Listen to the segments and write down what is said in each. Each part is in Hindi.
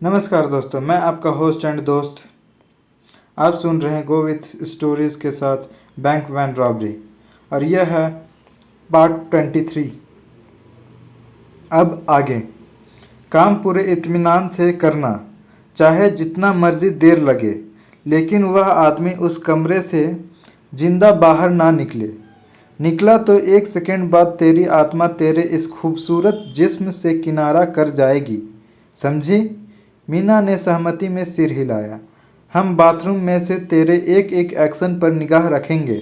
नमस्कार दोस्तों, मैं आपका होस्ट एंड दोस्त। आप सुन रहे हैं गो विथ स्टोरीज़ के साथ बैंक वैन रॉबरी और यह है पार्ट 23। अब आगे काम पूरे इत्मीनान से करना, चाहे जितना मर्जी देर लगे, लेकिन वह आदमी उस कमरे से जिंदा बाहर ना निकला तो 1 सेकंड बाद तेरी आत्मा तेरे इस खूबसूरत जिस्म से किनारा कर जाएगी, समझी? मीना ने सहमति में सिर हिलाया। हम बाथरूम में से तेरे एक एक एक्शन पर निगाह रखेंगे।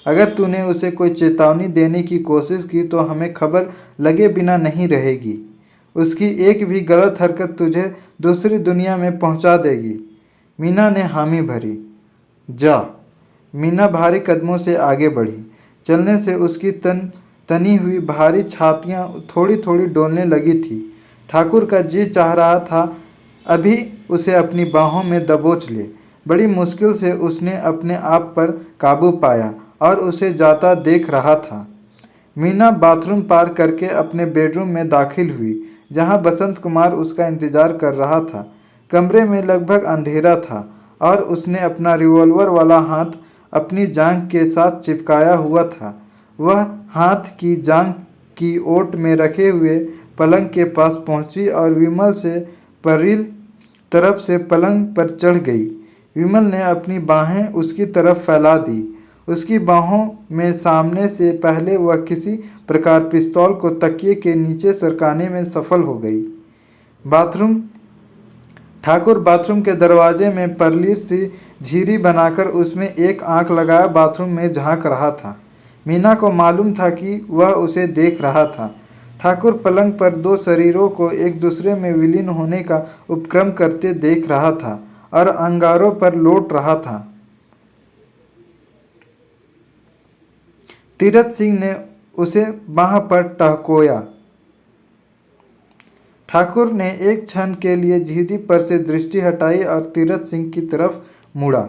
अगर तूने उसे कोई चेतावनी देने की कोशिश की तो हमें खबर लगे बिना नहीं रहेगी। उसकी एक भी गलत हरकत तुझे दूसरी दुनिया में पहुंचा देगी। मीना ने हामी भरी। जा। मीना भारी कदमों से आगे बढ़ी। चलने से उसकी तनी हुई भारी छातियां थोड़ी थोड़ी डोलने लगी थी। ठाकुर का जी चाह रहा था अभी उसे अपनी बाहों में दबोच ले। बड़ी मुश्किल से उसने अपने आप पर काबू पाया और उसे जाता देख रहा था। मीना बाथरूम पार करके अपने बेडरूम में दाखिल हुई, जहां बसंत कुमार उसका इंतजार कर रहा था। कमरे में लगभग अंधेरा था और उसने अपना रिवॉल्वर वाला हाथ अपनी जांघ के साथ चिपकाया हुआ था। वह हाथ की जांघ की ओट में रखे हुए पलंग के पास पहुंची और विमल से परिल तरफ से पलंग पर चढ़ गई। विमल ने अपनी बाहें उसकी तरफ फैला दी। उसकी बाहों में सामने से पहले वह किसी प्रकार पिस्तौल को तकिए के नीचे सरकाने में सफल हो गई। ठाकुर बाथरूम के दरवाजे में परली सी झीरी बनाकर उसमें एक आंख लगाया बाथरूम में झांक रहा था। मीना को मालूम था कि वह उसे देख रहा था। ठाकुर पलंग पर दो शरीरों को एक दूसरे में विलीन होने का उपक्रम करते देख रहा था और अंगारों पर लौट रहा था। तीरथ सिंह ने उसे बाह पर टहकोया। ठाकुर ने एक क्षण के लिए झीरी पर से दृष्टि हटाई और तीरथ सिंह की तरफ मुड़ा।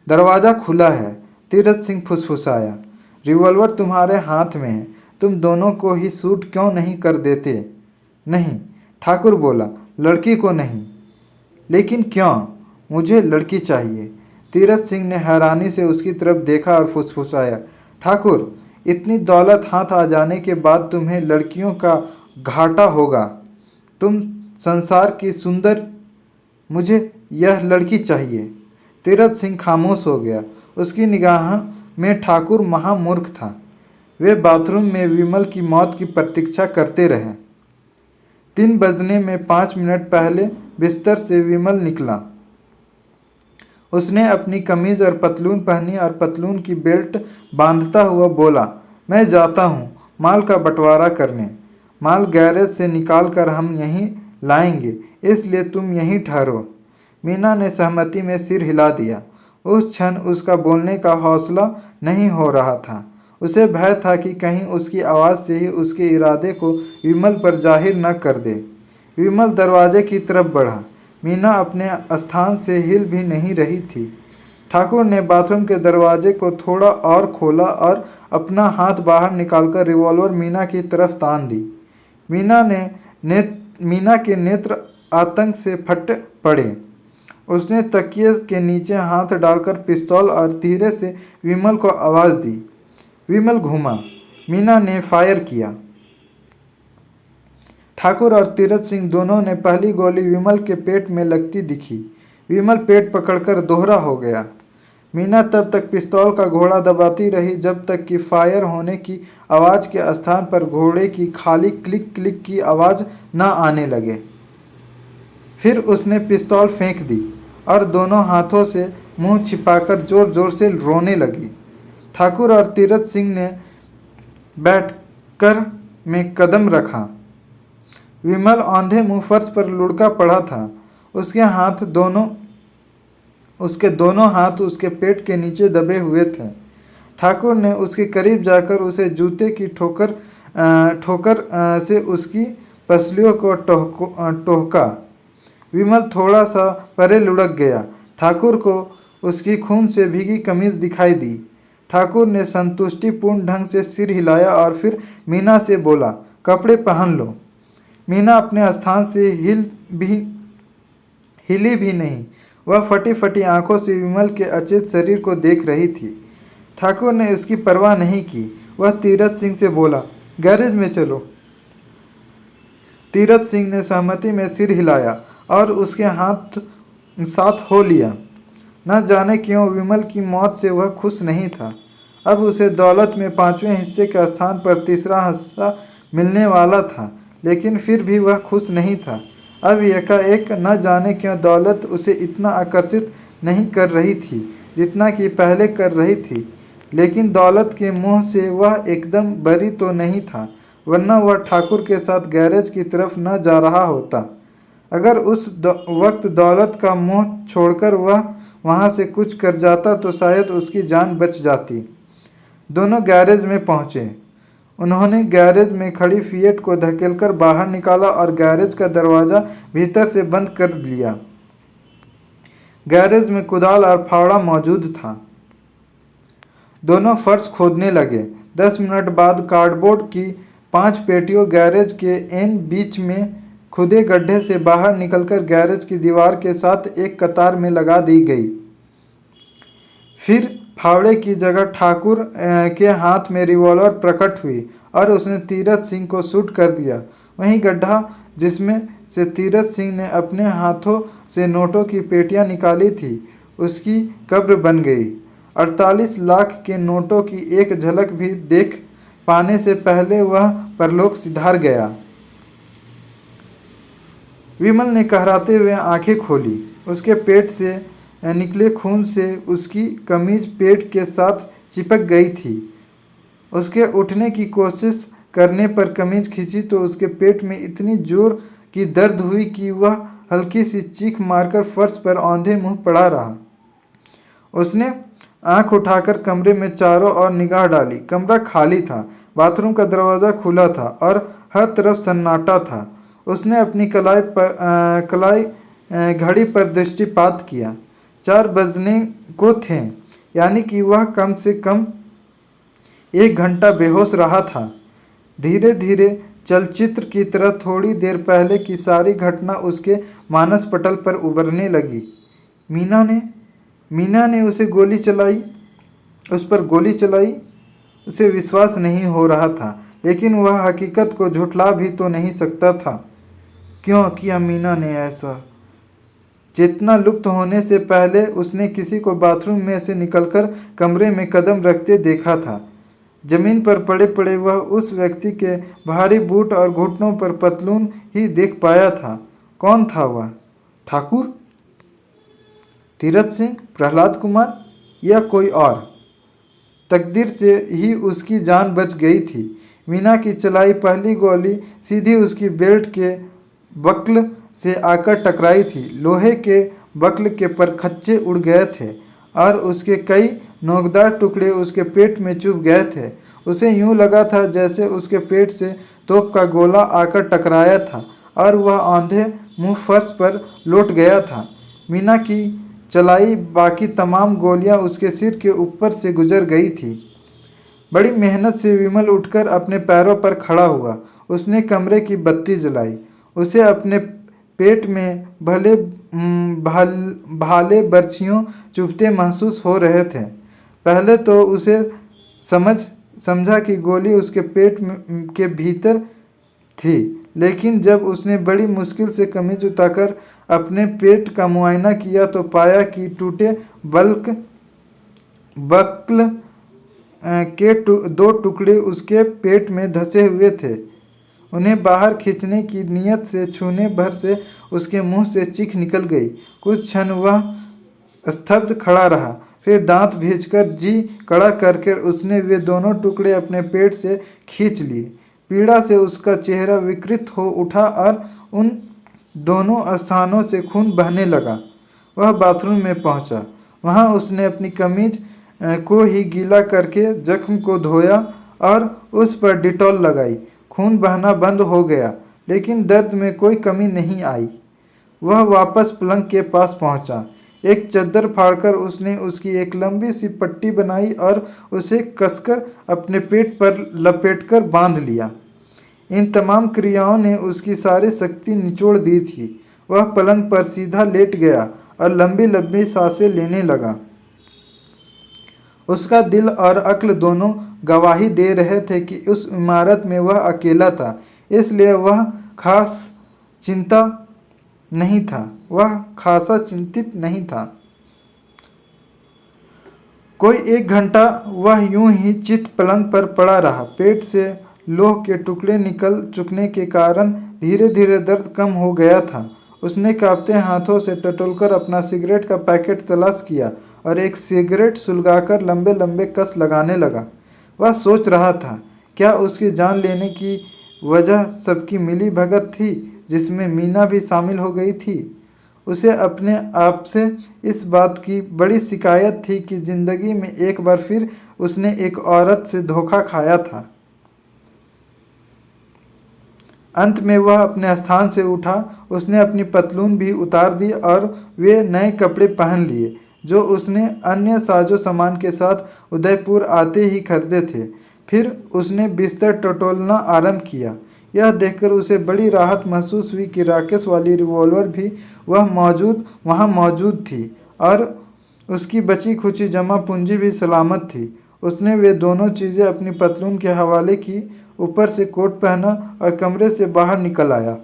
दरवाज़ा खुला है, तीरथ सिंह फुसफुसाया। रिवॉल्वर तुम्हारे हाथ में है, तुम दोनों को ही शूट क्यों नहीं कर देते? नहीं, ठाकुर बोला, लड़की को नहीं। लेकिन क्यों? मुझे लड़की चाहिए। तीरथ सिंह ने हैरानी से उसकी तरफ देखा और फुसफुसाया, ठाकुर, इतनी दौलत हाथ आ जाने के बाद तुम्हें लड़कियों का घाटा होगा। तुम संसार की सुंदर, मुझे यह लड़की चाहिए। तीरथ सिंह खामोश हो गया। उसकी निगाह में ठाकुर महामूर्ख था। वे बाथरूम में विमल की मौत की प्रतीक्षा करते रहे। 3 बजने में 5 मिनट पहले बिस्तर से विमल निकला। उसने अपनी कमीज और पतलून पहनी और पतलून की बेल्ट बांधता हुआ बोला, मैं जाता हूँ माल का बंटवारा करने। माल गैरेज से निकाल कर हम यहीं लाएंगे, इसलिए तुम यहीं ठहरो। मीना ने सहमति में सिर हिला दिया। उस क्षण उसका बोलने का हौसला नहीं हो रहा था। उसे भय था कि कहीं उसकी आवाज़ से ही उसके इरादे को विमल पर जाहिर न कर दे। विमल दरवाजे की तरफ बढ़ा। मीना अपने स्थान से हिल भी नहीं रही थी। ठाकुर ने बाथरूम के दरवाजे को थोड़ा और खोला और अपना हाथ बाहर निकालकर रिवॉल्वर मीना की तरफ तान दी। मीना के नेत्र आतंक से फट पड़े। उसने तकिए के नीचे हाथ डालकर पिस्तौल और धीरे से विमल को आवाज़ दी। विमल घूमा। मीना ने फायर किया। ठाकुर और तीरथ सिंह दोनों ने पहली गोली विमल के पेट में लगती दिखी। विमल पेट पकड़कर दोहरा हो गया। मीना तब तक पिस्तौल का घोड़ा दबाती रही जब तक कि फायर होने की आवाज़ के स्थान पर घोड़े की खाली क्लिक क्लिक की आवाज़ न आने लगे। फिर उसने पिस्तौल फेंक दी और दोनों हाथों से मुंह छिपाकर जोर जोर से रोने लगी। ठाकुर और तीरथ सिंह ने बैठकर में कदम रखा। विमल औंधे मुंह फर्श पर लुढ़का पड़ा था। उसके दोनों हाथ उसके पेट के नीचे दबे हुए थे। ठाकुर ने उसके करीब जाकर उसे जूते की ठोकर से उसकी पसलियों को टोहका। विमल थोड़ा सा परे लुढ़क गया। ठाकुर को उसकी खून से भीगी कमीज दिखाई दी। ठाकुर ने संतुष्टिपूर्ण ढंग से सिर हिलाया और फिर मीना से बोला, कपड़े पहन लो। मीना अपने स्थान से हिली भी नहीं। वह फटी फटी आंखों से विमल के अचेत शरीर को देख रही थी। ठाकुर ने उसकी परवाह नहीं की। वह तीरथ सिंह से बोला, गैरेज में चलो। तीरथ सिंह ने सहमति में सिर हिलाया और उसके हाथ साथ हो लिया। न जाने क्यों विमल की मौत से वह खुश नहीं था। अब उसे दौलत में 5वें हिस्से के स्थान पर तीसरा हिस्सा मिलने वाला था, लेकिन फिर भी वह खुश नहीं था। अब एकाएक न जाने क्यों दौलत उसे इतना आकर्षित नहीं कर रही थी जितना कि पहले कर रही थी। लेकिन दौलत के मुंह से वह एकदम बरी तो नहीं था, वरना वह ठाकुर के साथ गैरेज की तरफ न जा रहा होता। अगर उस वक्त दौलत का मुंह छोड़कर वह वहां से कुछ कर जाता तो शायद उसकी जान बच जाती। दोनों गैरेज में पहुंचे। उन्होंने गैरेज में खड़ी फिएट को धकेलकर बाहर निकाला और गैरेज का दरवाज़ा भीतर से बंद कर लिया। गैरेज में कुदाल और फावड़ा मौजूद था। दोनों फर्श खोदने लगे। 10 मिनट बाद कार्डबोर्ड की 5 पेटियों गैरेज के एन बीच में खुदे गड्ढे से बाहर निकलकर गैरेज की दीवार के साथ एक कतार में लगा दी गई। फिर फावड़े की जगह ठाकुर के हाथ में रिवॉल्वर प्रकट हुई और उसने तीरथ सिंह को शूट कर दिया। वहीं गड्ढा जिसमें से तीरथ सिंह ने अपने हाथों से नोटों की पेटियां निकाली थी, उसकी कब्र बन गई। 48 लाख के नोटों की एक झलक भी देख पाने से पहले वह परलोक सिधार गया। विमल ने कहराते हुए आंखें खोली। उसके पेट से निकले खून से उसकी कमीज पेट के साथ चिपक गई थी। उसके उठने की कोशिश करने पर कमीज खींची तो उसके पेट में इतनी जोर की दर्द हुई कि वह हल्की सी चीख मारकर फर्श पर औंधे मुंह पड़ा रहा। उसने आंख उठाकर कमरे में चारों ओर निगाह डाली। कमरा खाली था। बाथरूम का दरवाज़ा खुला था और हर तरफ सन्नाटा था। उसने अपनी कलाई घड़ी पर दृष्टिपात किया। 4 बजने को थे, यानी कि वह कम से कम 1 घंटा बेहोश रहा था। धीरे धीरे चलचित्र की तरह थोड़ी देर पहले की सारी घटना उसके मानस पटल पर उभरने लगी। मीना ने उसे गोली चलाई, उस पर गोली चलाई। उसे विश्वास नहीं हो रहा था, लेकिन वह हकीकत को झुठला भी तो नहीं सकता था। क्यों किया मीना ने ऐसा? चेतना लुप्त होने से पहले उसने किसी को बाथरूम में से निकलकर कमरे में कदम रखते देखा था। जमीन पर पड़े पड़े वह उस व्यक्ति के भारी बूट और घुटनों पर पतलून ही देख पाया था। कौन था वह? ठाकुर, तीरथ सिंह, प्रहलाद कुमार या कोई और? तकदीर से ही उसकी जान बच गई थी। मीना की चलाई पहली गोली सीधी उसकी बेल्ट के बक्ल से आकर टकराई थी। लोहे के बक्ल के परखच्चे उड़ गए थे और उसके कई नोकदार टुकड़े उसके पेट में चुभ गए थे। उसे यूं लगा था जैसे उसके पेट से तोप का गोला आकर टकराया था और वह औंधे मुंह फर्श पर लौट गया था। मीना की चलाई बाकी तमाम गोलियां उसके सिर के ऊपर से गुजर गई थी। बड़ी मेहनत से विमल उठकर अपने पैरों पर खड़ा हुआ। उसने कमरे की बत्ती जलाई। उसे अपने पेट में भाले बर्छियों चुभते महसूस हो रहे थे। पहले तो उसे समझा कि गोली उसके पेट के भीतर थी, लेकिन जब उसने बड़ी मुश्किल से कमीज उतारकर अपने पेट का मुआयना किया तो पाया कि टूटे बक्ल के 2 टुकड़े उसके पेट में धंसे हुए थे। उन्हें बाहर खींचने की नीयत से छूने भर से उसके मुंह से चीख निकल गई। कुछ क्षण वह स्तब्ध खड़ा रहा, फिर दांत भींचकर जी कड़ा करके उसने वे दोनों टुकड़े अपने पेट से खींच लिए। पीड़ा से उसका चेहरा विकृत हो उठा और उन दोनों स्थानों से खून बहने लगा। वह बाथरूम में पहुंचा। वहां उसने अपनी कमीज को ही गीला करके जख्म को धोया और उस पर डिटॉल लगाई। खून बहना बंद हो गया, लेकिन दर्द में कोई कमी नहीं आई। वह वापस पलंग के पास पहुंचा। एक चद्दर फाड़कर उसने उसकी एक लंबी सी पट्टी बनाई और उसे कसकर अपने पेट पर लपेटकर बांध लिया। इन तमाम क्रियाओं ने उसकी सारी शक्ति निचोड़ दी थी। वह पलंग पर सीधा लेट गया और लंबी लंबी सांसें लेने लगा। उसका दिल और अक्ल दोनों गवाही दे रहे थे कि उस इमारत में वह अकेला था, इसलिए वह खासा चिंतित नहीं था। कोई 1 घंटा वह यूं ही चित पलंग पर पड़ा रहा। पेट से लोह के टुकड़े निकल चुकने के कारण धीरे धीरे दर्द कम हो गया था। उसने कांपते हाथों से टटोलकर अपना सिगरेट का पैकेट तलाश किया और एक सिगरेट सुलगाकर लंबे लंबे कस लगाने लगा। वह सोच रहा था, क्या उसकी जान लेने की वजह सबकी मिली भगत थी, जिसमें मीना भी शामिल हो गई थी। उसे अपने आप से इस बात की बड़ी शिकायत थी कि जिंदगी में एक बार फिर उसने एक औरत से धोखा खाया था। अंत में वह अपने स्थान से उठा। उसने अपनी पतलून भी उतार दी और वे नए कपड़े पहन लिए जो उसने अन्य साजो सामान के साथ उदयपुर आते ही खरीदे थे। फिर उसने बिस्तर टटोलना आरंभ किया। यह देखकर उसे बड़ी राहत महसूस हुई कि राकेश वाली रिवॉल्वर भी वहाँ मौजूद थी और उसकी बची खुची जमा पूंजी भी सलामत थी। उसने वे दोनों चीज़ें अपनी पतलून के हवाले की, ऊपर से कोट पहना और कमरे से बाहर निकल आया।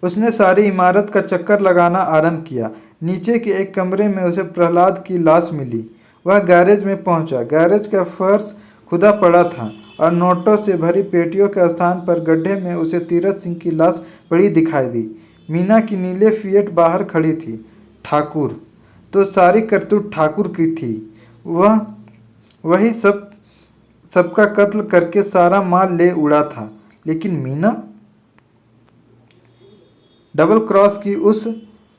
उसने सारी इमारत का चक्कर लगाना आरंभ किया। नीचे के एक कमरे में उसे प्रहलाद की लाश मिली। वह गैरेज में पहुंचा। गैरेज का फर्श खुदा पड़ा था और नोटों से भरी पेटियों के स्थान पर गड्ढे में उसे तीरथ सिंह की लाश पड़ी दिखाई दी। मीना की नीले फिएट बाहर खड़ी थी। ठाकुर तो सारी करतूत ठाकुर की थी। वही सबका कत्ल करके सारा माल ले उड़ा था। लेकिन मीना, डबल क्रॉस की उस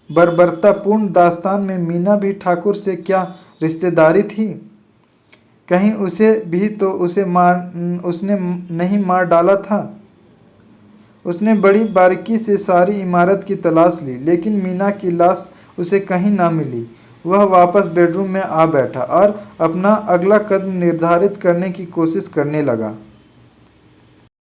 बर्बरतापूर्ण दास्तान में मीना भी ठाकुर से क्या रिश्तेदारी थी? कहीं उसे भी तो उसने नहीं मार डाला था? उसने बड़ी बारीकी से सारी इमारत की तलाश ली, लेकिन मीना की लाश उसे कहीं ना मिली। वह वापस बेडरूम में आ बैठा और अपना अगला कदम निर्धारित करने की कोशिश करने लगा।